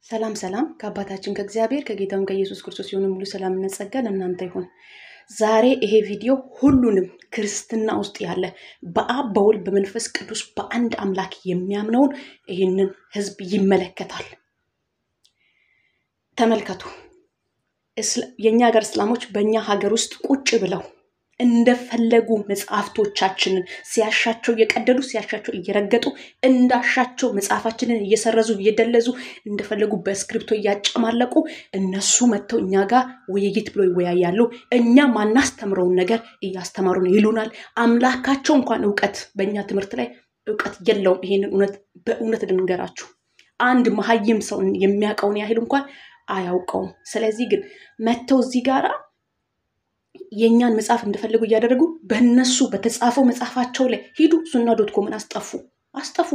ሰላም ሰላም ከአባታችን ከእግዚአብሔር ከጌታም ከኢየሱስ ክርስቶስ የሆነ ሙሉ ሰላምና ጸጋ ለእናንተ ይሁን። ዛሬ ይሄ ቪዲዮ ሁሉንም ክርስትና ውስጥ ያለ በአብ በወልድ በመንፈስ ቅዱስ በአንድ አምላክ የሚያምነውን ይህንን ህዝብ ይመለከታል። ተመልከቱ። የኛ ሀገር እስላሞች በእኛ ሀገር ውስጥ ቁጭ ብለው እንደፈለጉ መጽሐፍቶቻችንን ሲያሻቸው እየቀደዱ ሲያሻቸው እየረገጡ እንዳሻቸው መጽሐፋችንን እየሰረዙ እየደለዙ እንደፈለጉ በስክሪፕቶ እያጨማለቁ እነሱ መተው እኛ ጋር ውይይት ብሎ ይወያያሉ። እኛ ማናስተምረውን ነገር እያስተማሩን ይሉናል። አምላካቸው እንኳን ዕውቀት በእኛ ትምህርት ላይ ዕውቀት የለውም። ይሄንን በእውነት ልንገራችሁ፣ አንድ መሐይም ሰው የሚያውቀውን ያህል እንኳን አያውቀውም። ስለዚህ ግን መተው እዚህ ጋራ የኛን መጽሐፍ እንደፈለጉ እያደረጉ በእነሱ በተጻፈው መጽሐፋቸው ላይ ሂዱ ሱና.ኮምን አስጠፉ።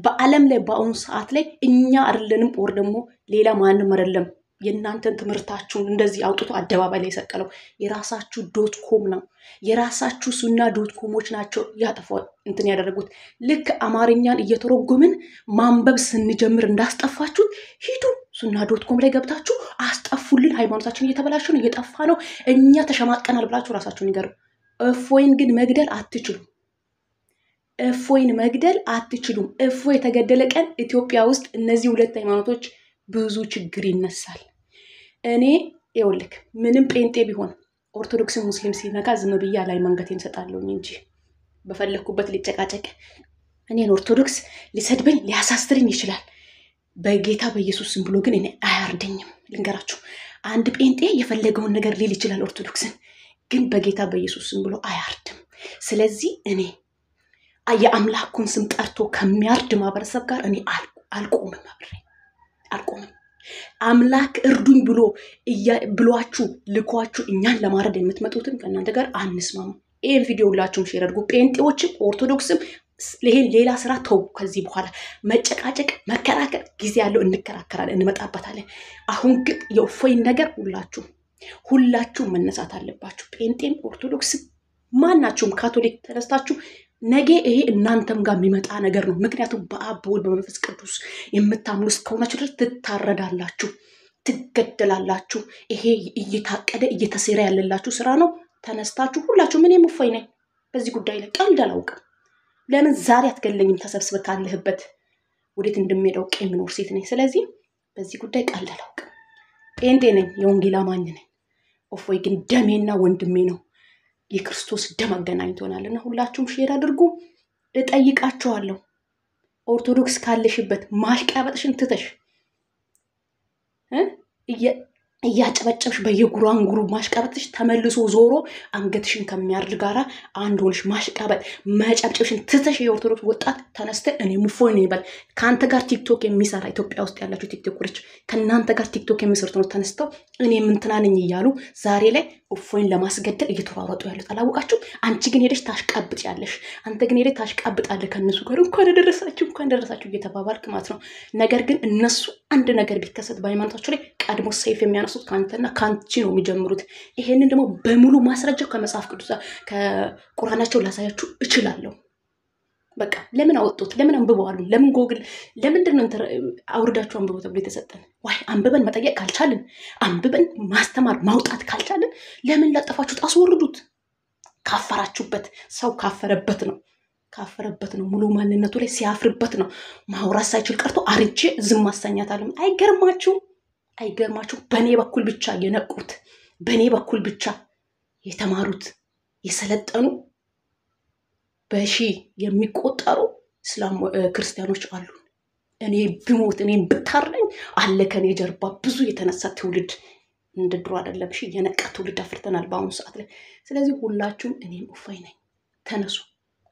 በዓለም ላይ በአሁኑ ሰዓት ላይ እኛ አይደለንም ወር ደግሞ ሌላ ማንም አይደለም የእናንተን ትምህርታችሁን እንደዚህ አውጥቶ አደባባይ ላይ የሰቀለው የራሳችሁ .com ነው። የራሳችሁ ሱና.ኮሞች ናቸው ያጠፋው እንትን ያደረጉት። ልክ አማርኛን እየተረጎምን ማንበብ ስንጀምር እንዳስጠፋችሁት ሂዱ ሱና.ኮም ላይ ገብታችሁ አስጠፉልን። ሃይማኖታችን እየተበላሸ ነው፣ እየጠፋ ነው፣ እኛ ተሸማቀናል ብላችሁ ራሳችሁን ይገሩ። እፎይን ግን መግደል አትችሉም። እፎይ የተገደለ ቀን ኢትዮጵያ ውስጥ እነዚህ ሁለት ሃይማኖቶች ብዙ ችግር ይነሳል። እኔ ይኸውልህ ምንም ጴንጤ ቢሆን ኦርቶዶክስ ሙስሊም ሲነካ ዝም ብዬ ላይ መንገቴን ሰጣለሁ እንጂ በፈለኩበት ሊጨቃጨቅ እኔን ኦርቶዶክስ ሊሰድበኝ ሊያሳስረኝ ይችላል። በጌታ በኢየሱስ ስም ብሎ ግን እኔ አያርደኝም። ልንገራችሁ፣ አንድ ጴንጤ የፈለገውን ነገር ሊል ይችላል ኦርቶዶክስን፣ ግን በጌታ በኢየሱስ ስም ብሎ አያርድም። ስለዚህ እኔ የአምላኩን ስም ጠርቶ ከሚያርድ ማህበረሰብ ጋር እኔ አልቆምም። አምላክ እርዱኝ ብሏችሁ ልኳችሁ እኛን ለማረድ የምትመጡትን ከእናንተ ጋር አንስማማ። ይሄን ቪዲዮ ሁላችሁም ሼር አድርጉ። ጴንጤዎችም ኦርቶዶክስም ይሄን ሌላ ስራ ተው። ከዚህ በኋላ መጨቃጨቅ መከራከር ጊዜ ያለው እንከራከራለን፣ እንመጣበታለን። አሁን ግን የእፎይን ነገር ሁላችሁም መነሳት አለባችሁ። ጴንጤም ኦርቶዶክስም ማናችሁም ካቶሊክ ተነስታችሁ ነገ ይሄ እናንተም ጋር የሚመጣ ነገር ነው። ምክንያቱም በአብ በወልድ በመንፈስ ቅዱስ የምታምኑ እስከሆናችሁ ድረስ ትታረዳላችሁ፣ ትገደላላችሁ። ይሄ እየታቀደ እየተሰራ ያለላችሁ ስራ ነው። ተነስታችሁ ሁላችሁ እኔም እፎይ ነኝ በዚህ ጉዳይ ላይ ቀልድ አላውቅም። ለምን ዛሬ አትገለኝም? ተሰብስበ ካለህበት ወዴት እንደሚሄደው የምኖር ሴት ነኝ። ስለዚህ በዚህ ጉዳይ ቀልድ አላውቅም። ጴንጤ ነኝ፣ የወንጌል አማኝ ነኝ። እፎይ ግን ደሜና ወንድሜ ነው። የክርስቶስ ደም አገናኝቶናልና ሁላችሁም ሼር አድርጉ። እጠይቃችኋለሁ፣ ኦርቶዶክስ ካለሽበት ማሽቃበጥሽን ትተሽ እያጨበጨብሽ በየጉራንጉሩ ማሽቃበጥሽ ተመልሶ ዞሮ አንገትሽን ከሚያርድ ጋራ አንድ ሆነሽ ማሽቃበጥ መጨብጨብሽን ትተሽ የኦርቶዶክስ ወጣት ተነስተ እኔ እፎይ ነኝ ይባል። ካንተ ጋር ቲክቶክ የሚሰራ ኢትዮጵያ ውስጥ ያላችሁ ቲክቶከሮች ከናንተ ጋር ቲክቶክ የሚሰሩት ነው ተነስተው እኔ ምንትናነኝ እያሉ ዛሬ ላይ እፎይን ለማስገደል እየተሯሯጡ ያሉት አላወቃችሁ? አንቺ ግን ሄደሽ ታሽቃብጥ ያለሽ፣ አንተ ግን ሄደሽ ታሽቃብጣለህ ከነሱ ጋር እንኳን ደረሳችሁ እየተባባልክ ማለት ነው። ነገር ግን እነሱ አንድ ነገር ቢከሰት በሃይማኖታቸው ላይ ቀድሞ ሰይፍ የሚያነሱት ካንተና ካንቺ ነው የሚጀምሩት። ይሄንን ደግሞ በሙሉ ማስረጃው ከመጽሐፍ ቅዱስ ከቁርአናቸው ላሳያችሁ እችላለሁ። በቃ ለምን አወጡት? ለምን አንብበዋሉ? ለምን ጎግል ለምንድን ነው አውርዳችሁ አንብበው ተብሎ የተሰጠን? ዋይ አንብበን መጠየቅ ካልቻልን፣ አንብበን ማስተማር ማውጣት ካልቻልን ለምን ላጠፋችሁት? አስወርዱት። ካፈራችሁበት ሰው ካፈረበት ነው ሙሉ ማንነቱ ላይ ሲያፍርበት ነው ማውራት ሳይችል ቀርቶ አርጄ ዝም ማሰኛታለሁ። አይገርማችሁ? በኔ በኩል ብቻ የነቁት፣ በኔ በኩል ብቻ የተማሩት የሰለጠኑ በሺ የሚቆጠሩ እስላም ክርስቲያኖች አሉ። እኔ ብሞት እኔ ብታረኝ አለ ከኔ ጀርባ ብዙ የተነሳ ትውልድ እንደ ድሮ አይደለም። እሺ የነቃ ትውልድ አፍርተናል በአሁኑ ሰዓት ላይ። ስለዚህ ሁላችሁም እኔም እፎይ ነኝ፣ ተነሱ፣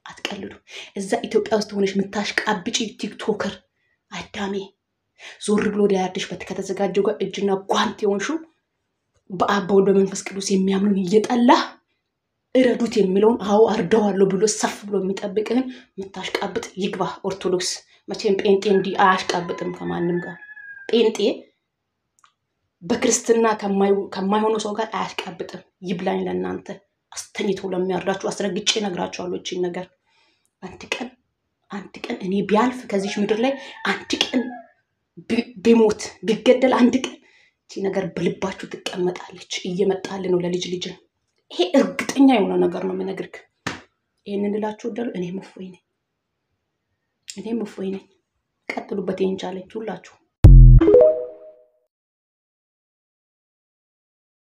አትቀልዱ። እዛ ኢትዮጵያ ውስጥ ሆነሽ ምታሽቃብጪ ቲክቶከር አዳሜ ዞር ብሎ ሊያርድሽ ከተዘጋጀው ጋር እጅና ጓንት የሆንሽው በአብ በወልድ በመንፈስ ቅዱስ የሚያምኑን እየጠላ እረዱት የሚለውን አርደዋለሁ ብሎ ሰፍ ብሎ የሚጠብቅህን ምታሽቃብጥ ይግባ ኦርቶዶክስ። መቼም ጴንጤ እንዲህ አያሽቃብጥም ከማንም ጋር። ጴንጤ በክርስትና ከማይሆኑ ሰው ጋር አያሽቃብጥም። ይብላኝ ለእናንተ አስተኝቶ ለሚያርዳችሁ አስረግጬ እነግራችኋለሁ። እቺን ነገር አንድ ቀን እኔ ቢያልፍ ከዚህ ምድር ላይ አንድ ቀን ቢሞት ቢገደል አንድ ቀን እቺ ነገር በልባችሁ ትቀመጣለች። እየመጣል ነው ለልጅ ልጅ። ይሄ እርግጠኛ የሆነ ነገር ነው የምነግርህ። ይሄንን ልላችሁ ወደሉ። እኔም እፎይ ነኝ። ቀጥሉበት ይሄን ቻሌንጅ ሁላችሁ።